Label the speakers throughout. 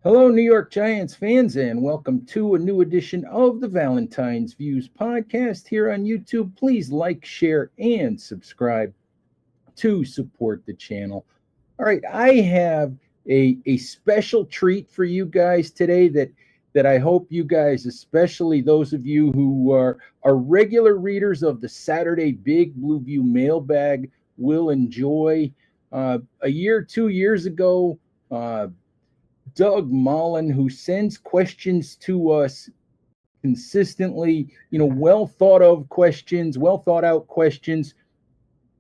Speaker 1: Hello, New York Giants fans, and welcome to a new edition of the Valentine's Views podcast here on YouTube. Please like, share, and subscribe to support the channel. All right, I have a special treat for you guys today that I hope you guys, especially those of you who are regular readers of the Saturday Big Blue View mailbag, will enjoy. A year, 2 years ago, Doug Mollin, who sends questions to us consistently, well thought of questions, well thought out questions,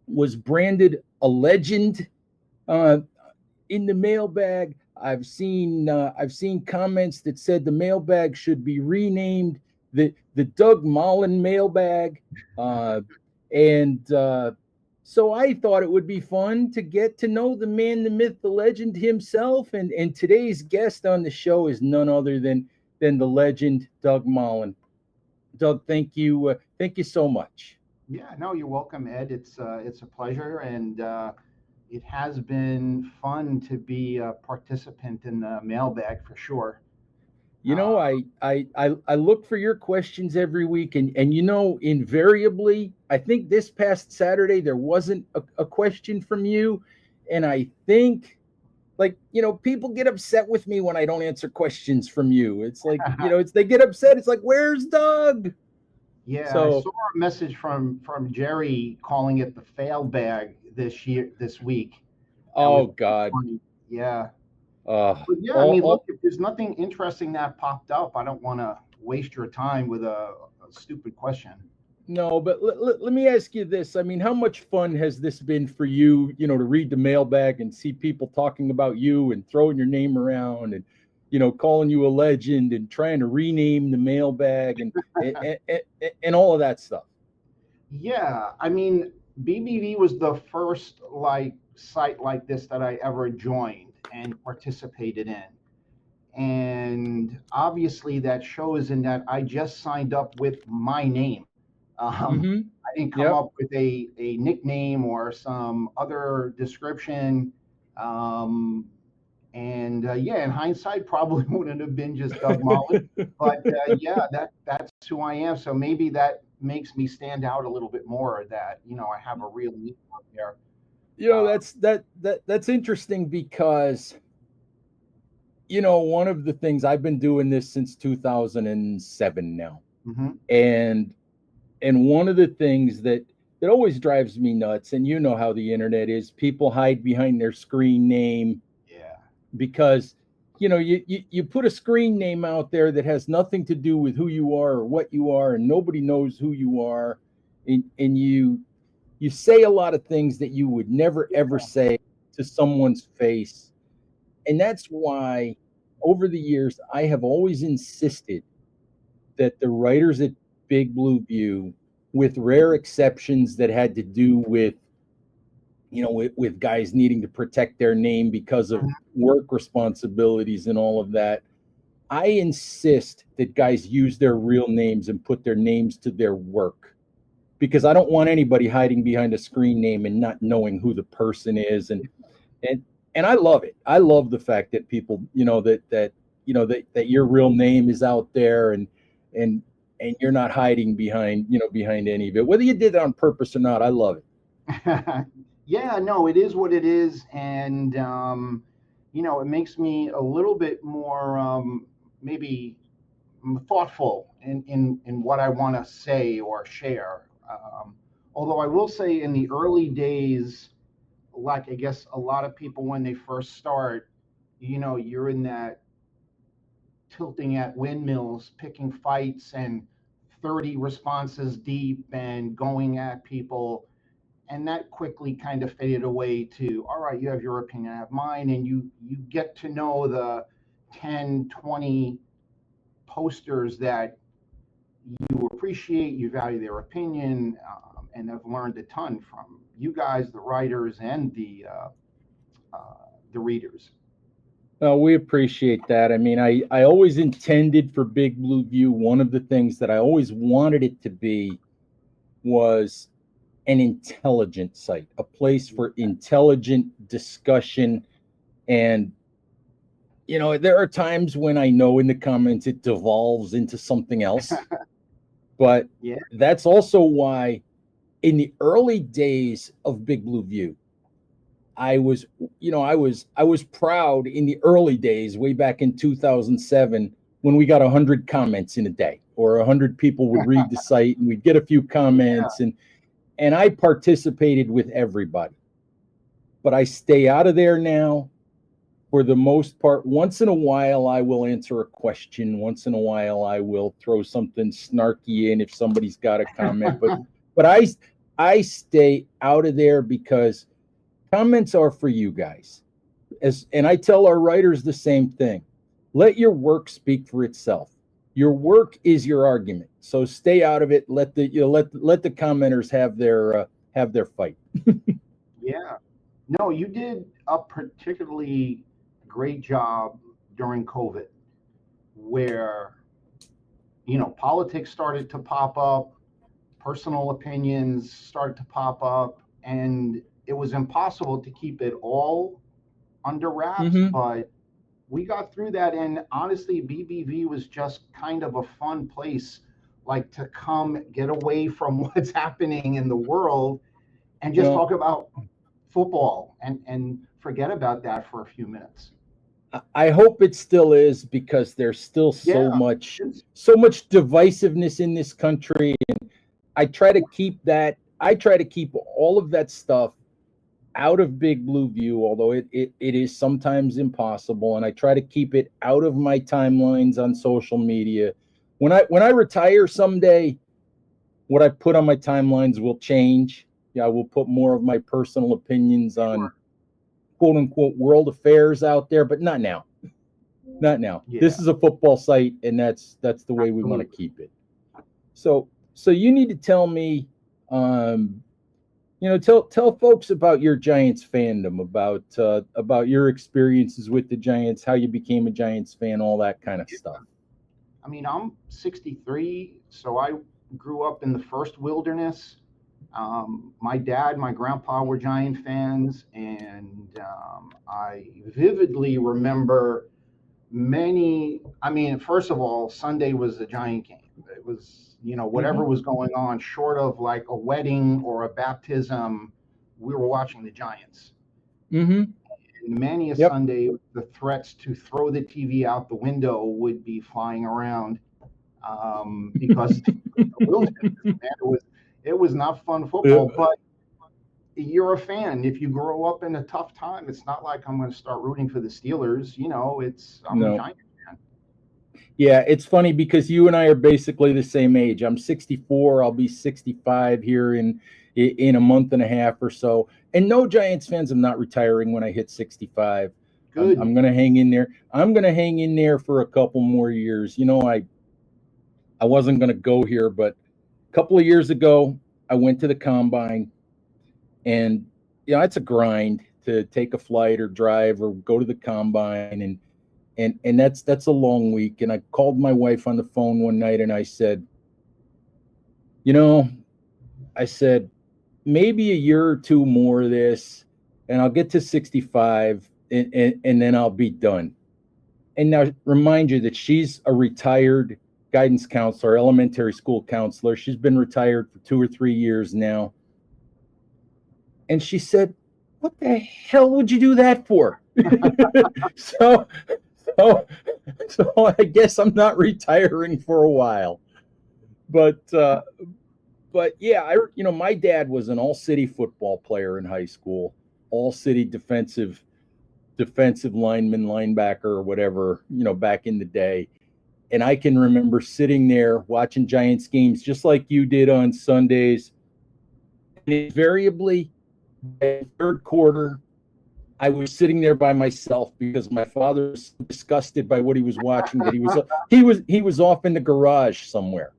Speaker 1: was branded a legend uh, in the mailbag. I've seen comments that said the mailbag should be renamed the Doug Mollin mailbag, and so I thought it would be fun to get to know the man, the myth, the legend himself. And today's guest on the show is none other than the legend Doug Mollin. Doug, thank you so much.
Speaker 2: Yeah, no, you're welcome, Ed. It's a pleasure, and it has been fun to be a participant in the mailbag for sure.
Speaker 1: You
Speaker 2: Uh,
Speaker 1: know, I look for your questions every week, and invariably, I think this past Saturday there wasn't a question from you, and I think, like, people get upset with me when I don't answer questions from you. It's like, it's they get upset. It's like, where's Doug?
Speaker 2: yeah, I
Speaker 1: So,
Speaker 2: saw a message from Jerry calling it the fail bag this week. That was
Speaker 1: oh God,
Speaker 2: funny. Yeah,
Speaker 1: uh,
Speaker 2: but yeah, I
Speaker 1: all,
Speaker 2: mean, look,
Speaker 1: all
Speaker 2: if there's nothing interesting that popped up, I don't want to waste your time with a stupid question.
Speaker 1: No, but let me ask you this. I mean, how much fun has this been for you, to read the mailbag and see people talking about you and throwing your name around and, calling you a legend and trying to rename the mailbag and all of that stuff?
Speaker 2: Yeah, I mean, BBV was the first like site like this that I ever joined and participated in. And obviously that shows in that I just signed up with my name.
Speaker 1: Mm-hmm.
Speaker 2: I didn't come
Speaker 1: Yep.
Speaker 2: up with a nickname or some other description. Um, and yeah, in hindsight, probably wouldn't have been just Doug Mollin. But yeah, that's who I am. So maybe that makes me stand out a little bit more. That I have a real name out there. Uh,
Speaker 1: That's interesting because, one of the things I've been doing this since 2007 now.
Speaker 2: mhm.
Speaker 1: And one of the things that always drives me nuts, and you know how the internet is, people hide behind their screen name
Speaker 2: Yeah,
Speaker 1: because you put a screen name out there that has nothing to do with who you are or what you are, and nobody knows who you are, and you say a lot of things that you would never ever
Speaker 2: yeah,
Speaker 1: say to someone's face. And that's why over the years I have always insisted that the writers at Big Blue View, with rare exceptions that had to do with, with guys needing to protect their name because of
Speaker 2: mhm,
Speaker 1: work responsibilities and all of that, I insist that guys use their real names and put their names to their work, because I don't want anybody hiding behind a screen name and not knowing who the person is. And and I love it. I love the fact that people, that your real name is out there, and you're not hiding behind any of it. Whether you did it on purpose or not, I love it.
Speaker 2: yeah. No, it is what it is, and it makes me a little bit more maybe thoughtful in what I want to say or share. Although I will say, in the early days, like I guess a lot of people when they first start, you're in that tilting at windmills, picking fights, and 30 responses deep and going at people. And that quickly kind of faded away to, all right, you have your opinion, I have mine. And you get to know the 10, 20 posters that you appreciate, you value their opinion, and have learned a ton from you guys, the writers, and the readers.
Speaker 1: We appreciate that. I mean, I always intended for Big Blue View, one of the things that I always wanted it to be was an intelligent site, a place for intelligent discussion. And there are times when I know in the comments it devolves into something else, but
Speaker 2: Yeah.
Speaker 1: that's also why in the early days of Big Blue View, I was proud in the early days, way back in 2007, when we got 100 comments in a day, or 100 people would read the site, and we'd get a few comments, and I participated with everybody. But I stay out of there now for the most part. Once in a while, I will answer a question. Once in a while, I will throw something snarky in if somebody's got a comment. But I stay out of there because comments are for you guys. And I tell our writers the same thing. Let your work speak for itself. Your work is your argument. So stay out of it. Let the commenters have their fight.
Speaker 2: Yeah. No, you did a particularly great job during COVID, where politics started to pop up, personal opinions started to pop up, and it was impossible to keep it all under wraps.
Speaker 1: Mm-hmm.
Speaker 2: But we got through that, and honestly, BBV was just kind of a fun place, like to come get away from what's happening in the world and just talk about football and forget about that for a few minutes.
Speaker 1: I hope it still is, because there's still so much divisiveness in this country, and I try to keep all of that stuff out of Big Blue View, although it is sometimes impossible, and I try to keep it out of my timelines on social media. When I retire someday, what I put on my timelines will change. I will put more of my personal opinions on quote unquote world affairs out there, but not now. Not now. Yeah. This is a football site, and that's the way we want to keep it. So you need to tell me, tell folks about your Giants fandom, about your experiences with the Giants, how you became a Giants fan, all that kind of stuff.
Speaker 2: I mean, I'm 63, so I grew up in the first wilderness. My dad, my grandpa were Giant fans, and I vividly remember first of all, Sunday was the Giant game. It was, whatever was going on, short of like a wedding or a baptism, we were watching the Giants.
Speaker 1: Mm-hmm.
Speaker 2: And many a Sunday, the threats to throw the TV out the window would be flying around because the wilderness, man, it was not fun football, but you're a fan. If you grow up in a tough time, it's not like I'm going to start rooting for the Steelers. I'm a Giant fan.
Speaker 1: Yeah, it's funny because you and I are basically the same age. I'm 64. I'll be 65 here in a month and a half or so. And no Giants fans, I'm not retiring when I hit 65.
Speaker 2: Good.
Speaker 1: I'm going to hang in there. I'm going to hang in there for a couple more years. I wasn't going to go here, but a couple of years ago, I went to the combine, and it's a grind to take a flight or drive or go to the combine, and that's a long week. And I called my wife on the phone one night, and I said, maybe a year or two more of this, and I'll get to 65, and then I'll be done. And now remind you that she's a retired guidance counselor, elementary school counselor. She's been retired for 2 or 3 years now. And she said, "What the hell would you do that for?" So I guess I'm not retiring for a while. But yeah, my dad was an all-city football player in high school, all-city defensive lineman, linebacker, or whatever, back in the day. And I can remember sitting there watching Giants games just like you did on Sundays. And invariably, by the third quarter, I was sitting there by myself because my father was disgusted by what he was watching, that he was off in the garage somewhere.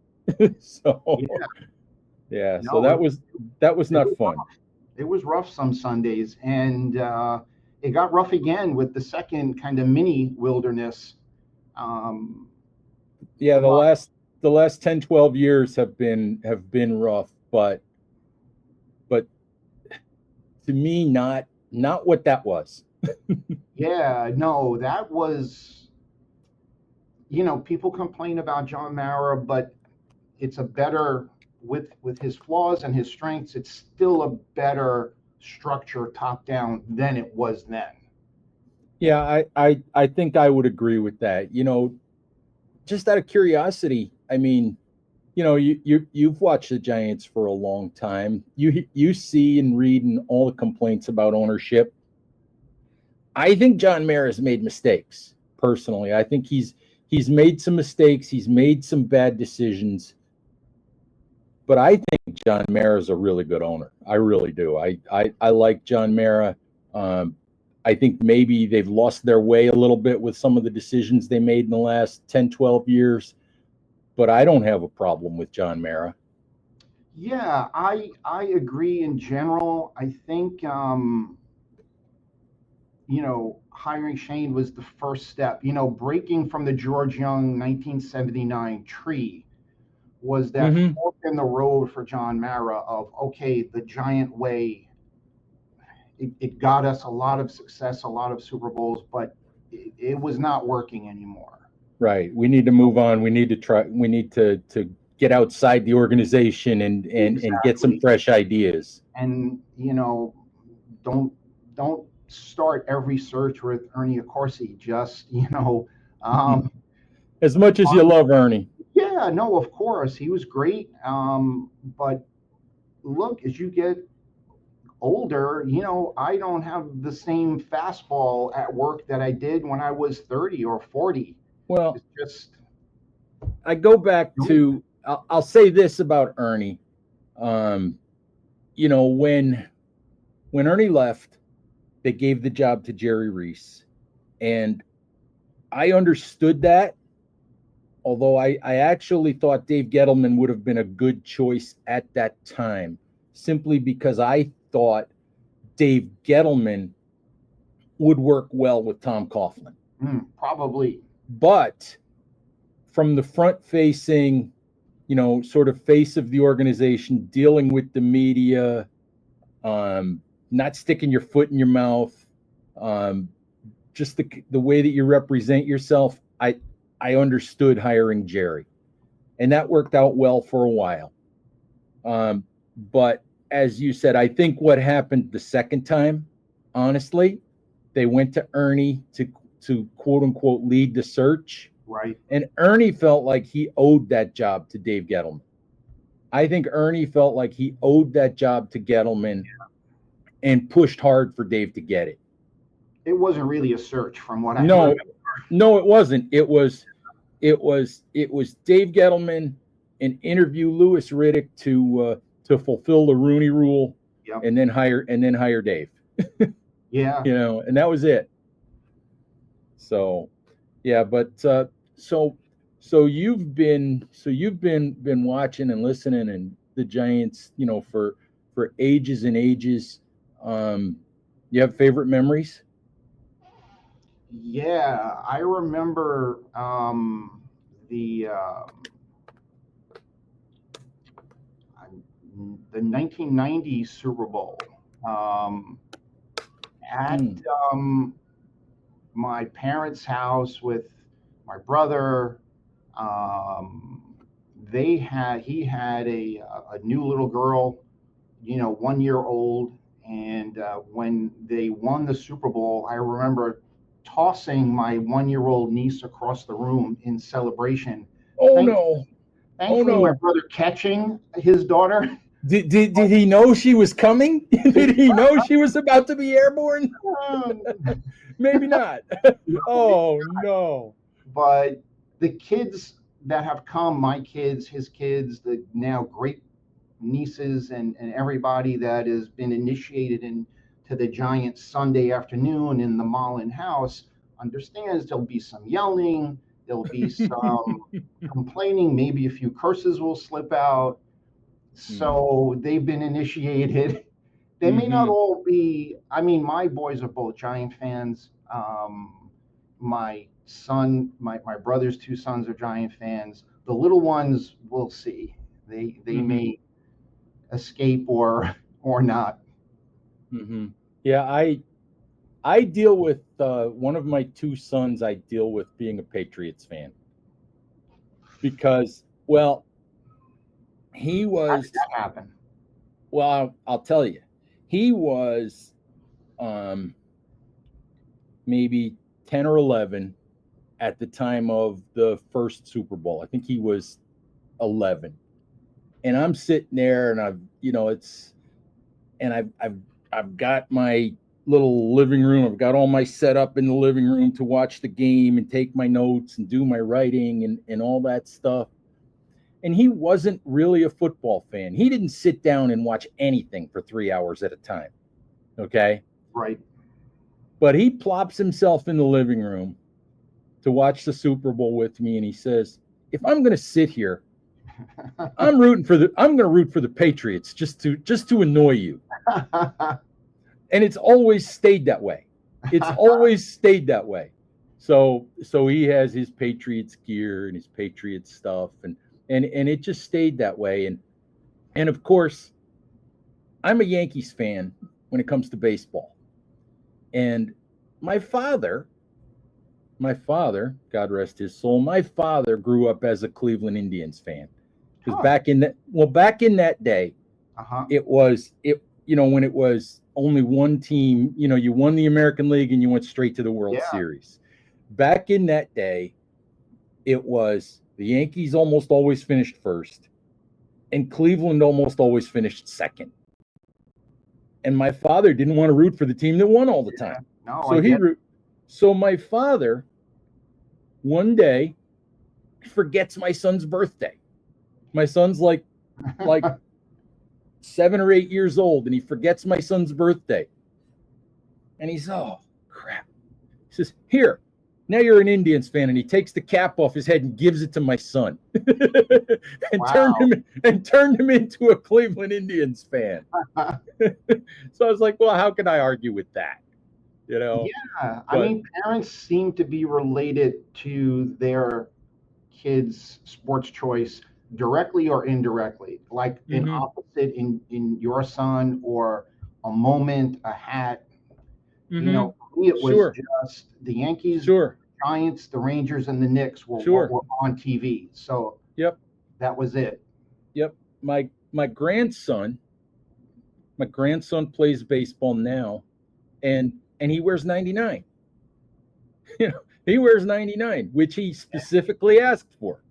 Speaker 1: So that was not fun.
Speaker 2: It was rough some Sundays, and it got rough again with the second kind of mini wilderness.
Speaker 1: The last 10, 12 years have been rough, but to me, not what that was.
Speaker 2: Yeah, no, that was, people complain about John Mara, but it's a better, with his flaws and his strengths, it's still a better structure top down than it was then.
Speaker 1: Yeah, I think I would agree with that. Just out of curiosity, I mean, you've watched the Giants for a long time. You see and read and all the complaints about ownership. I think John Mara's made mistakes. Personally, I think he's made some mistakes. He's made some bad decisions. But I think John Mara is a really good owner. I really do. I like John Mara. Um, I think maybe they've lost their way a little bit with some of the decisions they made in the last 10, 12 years. But I don't have a problem with John Mara.
Speaker 2: Yeah, I agree in general. I think hiring Shane was the first step. Breaking from the George Young 1979 tree was that
Speaker 1: Mm-hmm.
Speaker 2: fork in the road for John Mara of, okay, the Giant way. It got us a lot of success, a lot of Super Bowls, but it was not working anymore.
Speaker 1: Right. We need to move on. We need to try. We need to get outside the organization and get some
Speaker 2: Exactly.
Speaker 1: fresh ideas.
Speaker 2: And don't don't start every search with Ernie Accorsi. Just
Speaker 1: As much as you love Ernie.
Speaker 2: yeah, no, of course he was great. But look, as you get older, I don't have the same fastball at work that I did when I was 30 or 40.
Speaker 1: Well,
Speaker 2: It's just
Speaker 1: I go back to. I'll say this about Ernie. Um, when Ernie left, they gave the job to Jerry Reese, and I understood that. Although I actually thought Dave Gettleman would have been a good choice at that time, simply because I thought Dave Gettleman would work well with Tom Coughlin.
Speaker 2: Probably.
Speaker 1: But from the front facing, sort of face of the organization, dealing with the media, not sticking your foot in your mouth, just the way that you represent yourself, I understood hiring Jerry, and that worked out well for a while. But as you said, I think what happened the second time, honestly, they went to Ernie to quote unquote lead the search,
Speaker 2: Right.
Speaker 1: and Ernie felt like he owed that job to Dave Gettleman. I think Ernie felt like he owed that job to Gettleman and pushed hard for Dave to get it.
Speaker 2: It wasn't really a search from what I
Speaker 1: No,
Speaker 2: remember.
Speaker 1: no, it wasn't. It was Dave Gettleman and interview Louis Riddick to fulfill the Rooney Rule,
Speaker 2: Yep.
Speaker 1: and then hire Dave.
Speaker 2: Yeah.
Speaker 1: And that was it. So, yeah, but you've been watching and listening and the Giants, for ages and ages. You have favorite memories?
Speaker 2: Yeah, I remember the 1990 Super Bowl at um, my parents' house with my brother. Um, he had a new little girl, 1 year old, and when they won the Super Bowl, I remember tossing my 1 year old niece across the room in celebration.
Speaker 1: Oh
Speaker 2: Thank,
Speaker 1: no! Oh
Speaker 2: Thankfully, my
Speaker 1: no!
Speaker 2: brother catching his daughter.
Speaker 1: Did he know she was coming? Did he know she was about to be airborne? Maybe not. Oh no!
Speaker 2: But the kids that have come, my kids, his kids, the now great nieces, and everybody that has been initiated into the Giants Sunday afternoon in the Mollin house understands there'll be some yelling, there'll be some complaining, maybe a few curses will slip out. So they've been initiated. They may not all be, I mean, my boys are both Giant fans. My son, my brother's two sons are Giant fans. The little ones, we'll see. They may escape or not.
Speaker 1: Yeah, I deal with one of my two sons. I deal with being a Patriots fan because, well, he
Speaker 2: How did
Speaker 1: was.
Speaker 2: that happen?
Speaker 1: Well, I'll tell you, he was um, maybe 10 or 11 at the time of the first Super Bowl. I think he was 11, and I'm sitting there, and I've got my little living room. I've got all my setup in the living room to watch the game and take my notes and do my writing and all that stuff. And he wasn't really a football fan. He didn't sit down and watch anything for 3 hours at a time. Okay.
Speaker 2: Right.
Speaker 1: But he plops himself in the living room to watch the Super Bowl with me. And he says, if I'm going to sit here, I'm going to root for the Patriots just to annoy you. And it's always stayed that way. It's always stayed that way. So he has his Patriots gear and his Patriots stuff, and it just stayed that way. And of course, I'm a Yankees fan when it comes to baseball. And my father, God rest his soul, my father grew up as a Cleveland Indians fan. Because back in that day, it was when it was only one team, you won the American League and you went straight to the World Series. Back in that day, it was the Yankees almost always finished first, and Cleveland almost always finished second. And my father didn't want to root for the team that won all the time. So my father, one day, forgets my son's birthday. My son's like 7 or 8 years old, and he forgets my son's birthday. And he's, oh, crap. He says, here, now you're an Indians fan. And he takes the cap off his head and gives it to my son and turned him into a Cleveland Indians fan. So I was like, well, how can I argue with that?
Speaker 2: Yeah. I mean, parents seem to be related to their kids' sports choice directly or indirectly, like an opposite in your son, or a moment, a hat. For me, it was just the Yankees, Giants, the Rangers, and the Knicks were on TV. So that was it.
Speaker 1: Yep. My grandson plays baseball now, and he wears 99. He wears 99, which he specifically asked for.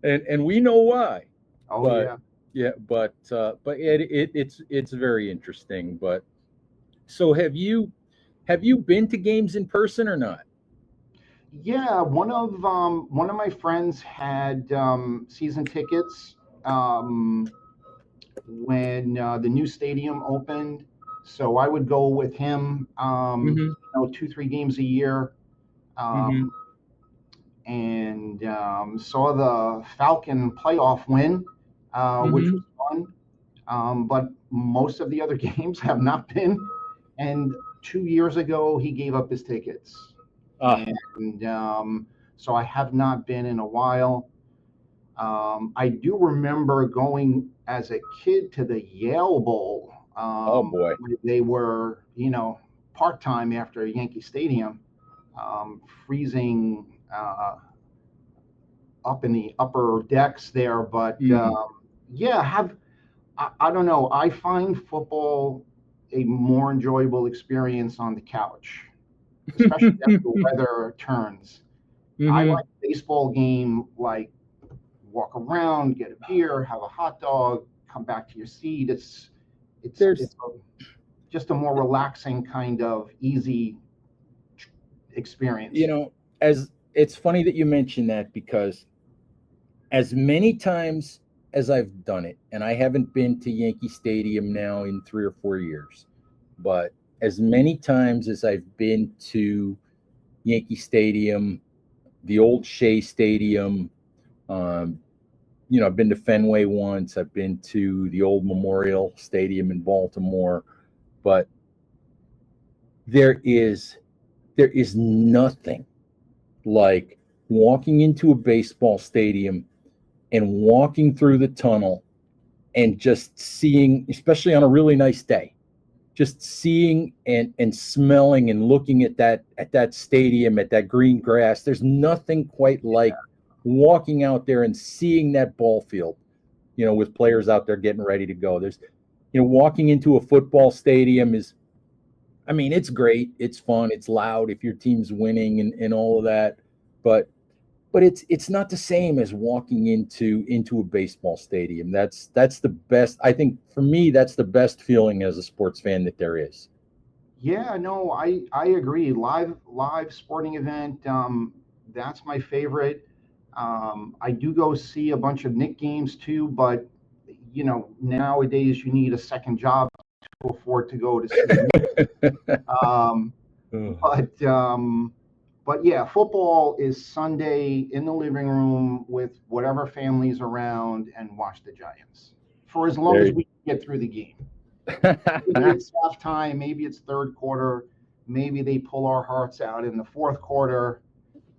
Speaker 1: And we know why. But it's very interesting. But so have you been to games in person or not?
Speaker 2: Yeah, one of my friends had season tickets when the new stadium opened. So I would go with him, 2-3 games a year. And saw the Falcon playoff win, which was fun. But most of the other games have not been. And 2 years ago, he gave up his tickets. And so I have not been in a while. I do remember going as a kid to the Yale Bowl.
Speaker 1: Oh, boy.
Speaker 2: They were, part-time after Yankee Stadium, freezing up in the upper decks there. But I don't know. I find football a more enjoyable experience on the couch, especially as the weather turns. I like a baseball game, like walk around, get a beer, have a hot dog, come back to your seat. It's just a more relaxing kind of easy experience.
Speaker 1: As it's funny that you mention that, because as many times as I've done it, and I haven't been to Yankee Stadium now in 3 or 4 years, but as many times as I've been to Yankee Stadium, the old Shea Stadium, I've been to Fenway once, I've been to the old Memorial Stadium in Baltimore, but there is nothing like walking into a baseball stadium and walking through the tunnel and just seeing, especially on a really nice day, just seeing and smelling and looking at that stadium, at that green grass. There's nothing quite like walking out there and seeing that ball field, with players out there getting ready to go. There's, walking into a football stadium is, it's great. It's fun. It's loud if your team's winning and all of that. But it's not the same as walking into a baseball stadium. That's the best. I think for me, that's the best feeling as a sports fan that there is.
Speaker 2: Yeah, no, I agree. Live sporting event, that's my favorite. I do go see a bunch of Knick games too, but nowadays you need a second job to afford to go to see the Knicks. But yeah, football is Sunday in the living room with whatever families around and watch the Giants for as long as we can get through the game. Maybe it's halftime, maybe it's third quarter, maybe they pull our hearts out in the fourth quarter.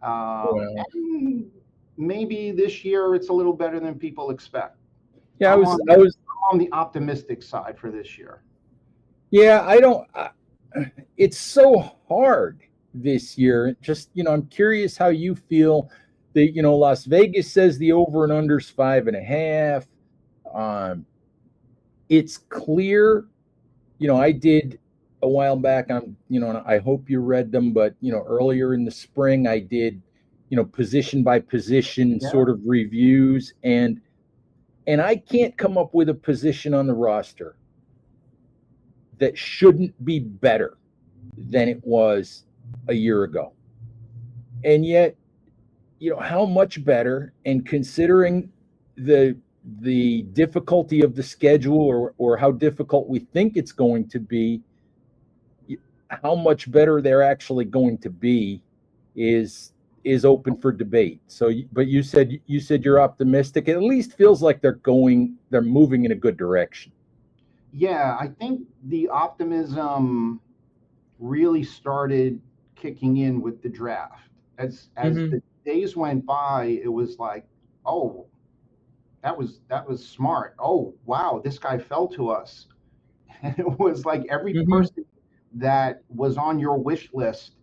Speaker 2: And maybe this year it's a little better than people expect.
Speaker 1: Yeah,
Speaker 2: I'm on the optimistic side for this year.
Speaker 1: Yeah, it's so hard this year. Just, I'm curious how you feel. Las Vegas says the over and under's 5.5. It's clear, I did a while back on, and I hope you read them, but, earlier in the spring, I did, position by position sort of reviews, and I can't come up with a position on the roster that shouldn't be better than it was a year ago. And yet, how much better, and considering the difficulty of the schedule or how difficult we think it's going to be, how much better they're actually going to be is open for debate. So, but you said you're optimistic. It at least feels like they're moving in a good direction.
Speaker 2: Yeah, I think the optimism really started kicking in with the draft. As the days went by, it was like, oh, that was smart. Oh, wow, this guy fell to us. And it was like every person that was on your wish list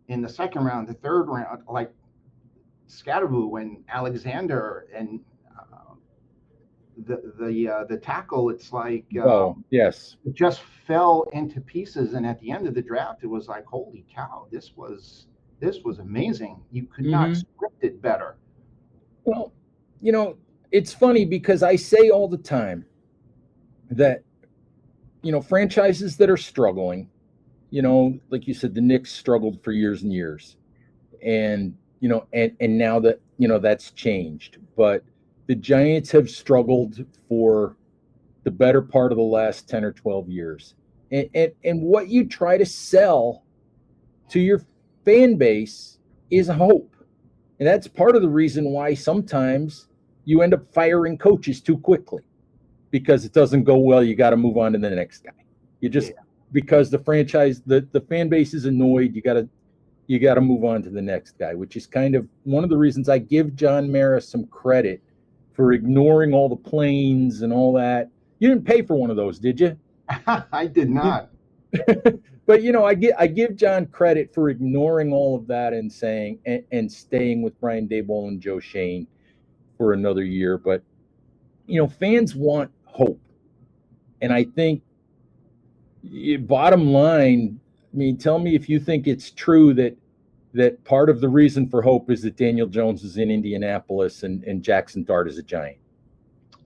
Speaker 2: in the second round, the third round, like Scadaboo and Alexander and the tackle, it's like
Speaker 1: yes,
Speaker 2: it just fell into pieces. And at the end of the draft, it was like, holy cow, this was amazing. You could not script it better.
Speaker 1: Well, it's funny because I say all the time that franchises that are struggling, like you said, the Knicks struggled for years and years, and and now that that's changed, but the Giants have struggled for the better part of the last 10 or 12 years. And what you try to sell to your fan base is hope. And that's part of the reason why sometimes you end up firing coaches too quickly, because it doesn't go well. You got to move on to the next guy. Because the franchise, the fan base is annoyed. You got to move on to the next guy, which is kind of one of the reasons I give John Mara some credit for ignoring all the planes and all that. You didn't pay for one of those, did you?
Speaker 2: I did not.
Speaker 1: But I give John credit for ignoring all of that and saying and staying with Brian Daboll and Joe Shane for another year. But fans want hope, and I think bottom line, tell me if you think it's true that part of the reason for hope is that Daniel Jones is in Indianapolis and Jackson Dart is a Giant.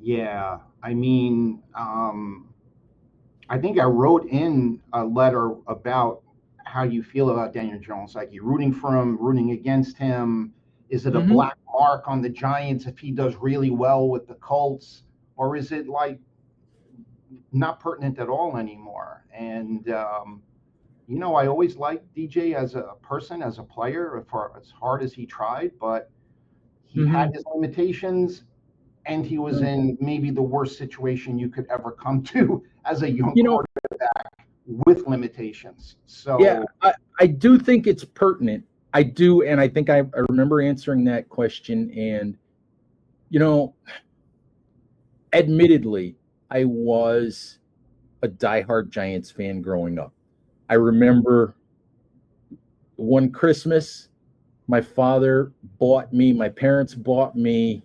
Speaker 2: Yeah, I think I wrote in a letter about how you feel about Daniel Jones. Like, you're rooting for him, rooting against him. Is it a black mark on the Giants if he does really well with the Colts? Or is it like not pertinent at all anymore? And, I always liked DJ as a person, as a player, for as hard as he tried, but he had his limitations. And he was in maybe the worst situation you could ever come to as a young quarterback with limitations. So
Speaker 1: yeah, I do think it's pertinent. I do, and I think I remember answering that question. And admittedly, I was a diehard Giants fan growing up. I remember one Christmas, my parents bought me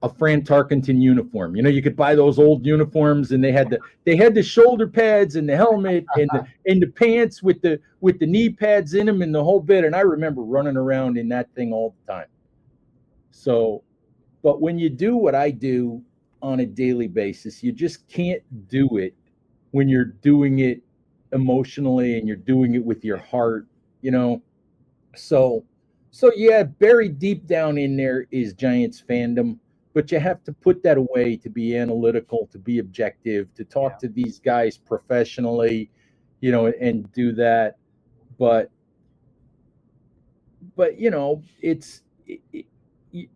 Speaker 1: a Fran Tarkenton uniform. You know, you could buy those old uniforms, and they had the shoulder pads and the helmet and the pants with the knee pads in them and the whole bit. And I remember running around in that thing all the time. So, but when you do what I do on a daily basis, you just can't do it when you're doing it emotionally and you're doing it with your heart, you know. So yeah, buried deep down in there is Giants fandom, but you have to put that away to be analytical, to be objective, to talk to these guys professionally, you know, and do that. But you know,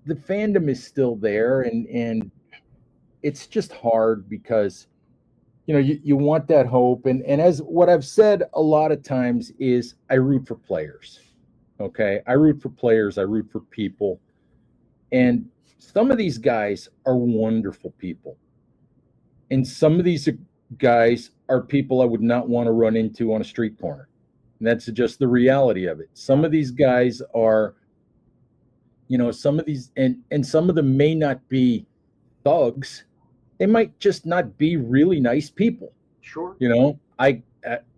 Speaker 1: the fandom is still there, and it's just hard because, you know, you want that hope. And as what I've said a lot of times is I root for players. Okay. I root for players. I root for people. And some of these guys are wonderful people. And some of these guys are people I would not want to run into on a street corner. And that's just the reality of it. Some of these guys are, you know, some of these, and some of them may not be thugs. They might just not be really nice people.
Speaker 2: Sure.
Speaker 1: You know,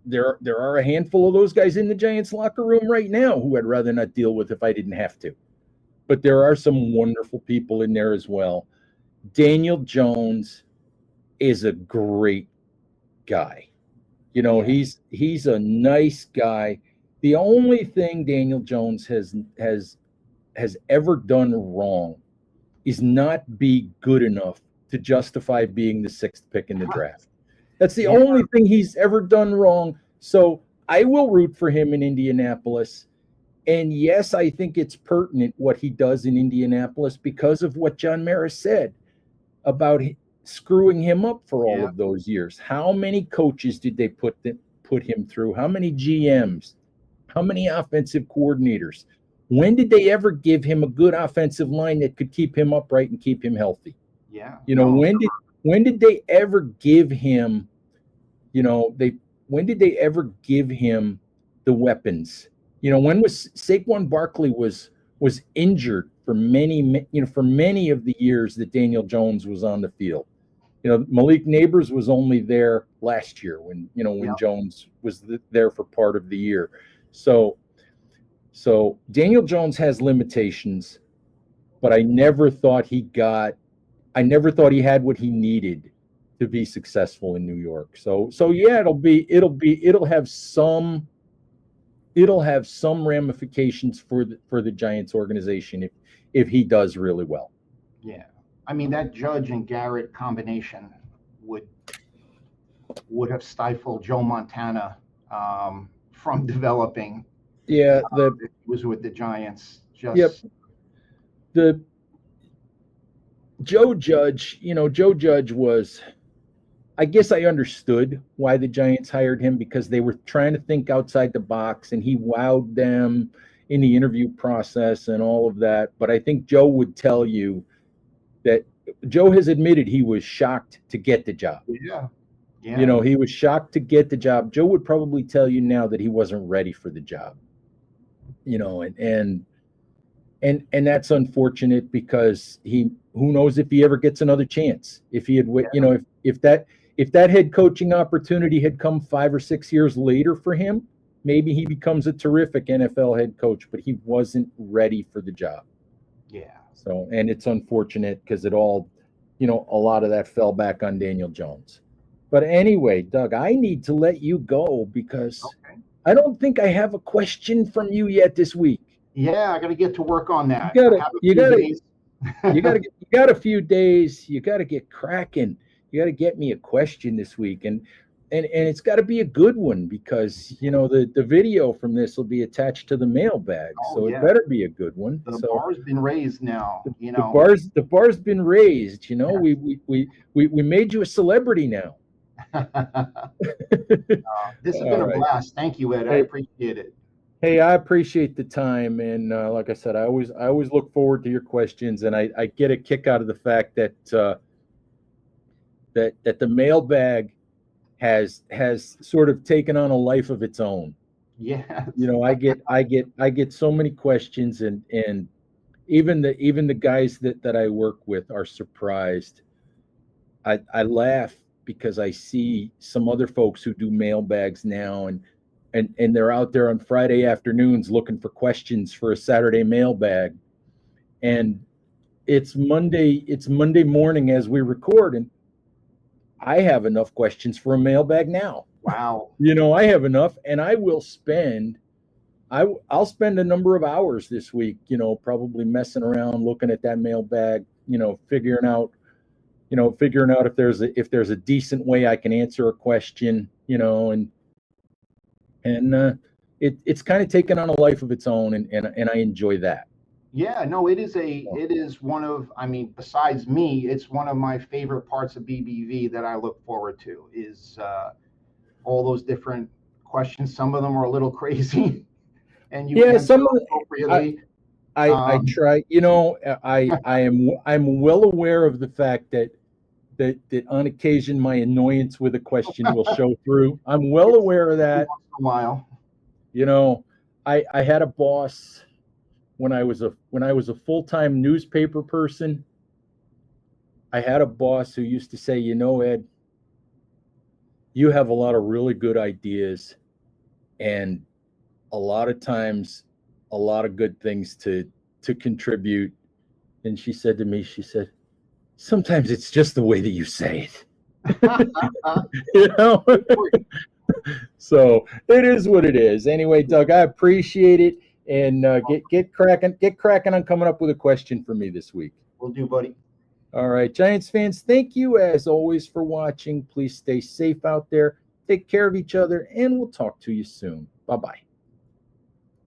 Speaker 1: there are a handful of those guys in the Giants locker room right now who I'd rather not deal with if I didn't have to. But there are some wonderful people in there as well. Daniel Jones is a great guy. You know, he's a nice guy. The only thing Daniel Jones has ever done wrong is not be good enough to justify being the 6th pick in the draft. That's the only thing he's ever done wrong. So I will root for him in Indianapolis. And yes, I think it's pertinent what he does in Indianapolis because of what John Maris said about screwing him up for all of those years. How many coaches did they put him through? How many GMs? How many offensive coordinators? When did they ever give him a good offensive line that could keep him upright and keep him healthy?
Speaker 2: Yeah.
Speaker 1: You know, when did they ever give him, you know, when did they ever give him the weapons? You know, when was Saquon Barkley was injured for many of the years that Daniel Jones was on the field. You know, Malik Neighbors was only there last year when Jones was there for part of the year. So Daniel Jones has limitations, but I never thought he had what he needed to be successful in New York. So yeah, it'll have some ramifications for the Giants organization if he does really well.
Speaker 2: Yeah. I mean, that Judge and Garrett combination would have stifled Joe Montana from developing.
Speaker 1: Yeah,
Speaker 2: if he was with the Giants.
Speaker 1: The Joe Judge was, I guess I understood why the Giants hired him, because they were trying to think outside the box, and he wowed them in the interview process and all of that. But I think Joe would tell you that Joe has admitted he was shocked to get the job.
Speaker 2: Yeah.
Speaker 1: You know, he was shocked to get the job. Joe would probably tell you now that he wasn't ready for the job. You know, and that's unfortunate, because who knows if he ever gets another chance. If he had, you know, if that head coaching opportunity had come 5 or 6 years later for him, maybe he becomes a terrific NFL head coach, but he wasn't ready for the job.
Speaker 2: Yeah.
Speaker 1: So, and it's unfortunate because it all, you know, a lot of that fell back on Daniel Jones. But anyway, Doug, I need to let you go because I don't think I have a question from you yet this week.
Speaker 2: Yeah, I got to get to work on that.
Speaker 1: You got a few days. You got to get cracking. You got to get me a question this week, and it's got to be a good one, because you know the video from this will be attached to the mailbag, so it better be a good one.
Speaker 2: The bar's been raised now. You know,
Speaker 1: the bar's been raised. You know, we made you a celebrity now.
Speaker 2: This has been a blast. Thank you, Ed. I appreciate it.
Speaker 1: Hey, I appreciate the time, and like I said, I always look forward to your questions, and I get a kick out of the fact that that the mailbag has sort of taken on a life of its own.
Speaker 2: Yeah.
Speaker 1: You know, I get so many questions, and even the guys that I work with are surprised. I laugh because I see some other folks who do mailbags now, and they're out there on Friday afternoons looking for questions for a Saturday mailbag, and it's Monday morning as we record, and I have enough questions for a mailbag now.
Speaker 2: Wow.
Speaker 1: You know, I have enough, and I'll spend a number of hours this week, you know, probably messing around, looking at that mailbag, you know, figuring out if there's a decent way I can answer a question, you know, and it's kind of taken on a life of its own, and I enjoy that.
Speaker 2: Yeah, no, it is one of, I mean, besides me, it's one of my favorite parts of BBV that I look forward to is all those different questions. Some of them are a little crazy, and you
Speaker 1: Yeah,
Speaker 2: answer
Speaker 1: some of
Speaker 2: appropriately.
Speaker 1: I try, you know, I'm well aware of the fact that on occasion my annoyance with a question will show through. I'm well aware of that.
Speaker 2: Once in a while.
Speaker 1: You know, I had a boss when I was a full-time newspaper person. I had a boss who used to say, you know, Ed, you have a lot of really good ideas, and a lot of times a lot of good things to contribute. And she said to me, she said, sometimes it's just the way that you say it. You know? So it is what it is. Anyway, Doug, I appreciate it, and get cracking on coming up with a question for me this week.
Speaker 2: Will do, buddy.
Speaker 1: All right, Giants fans, thank you as always for watching. Please stay safe out there, take care of each other, and we'll talk to you soon. Bye-bye.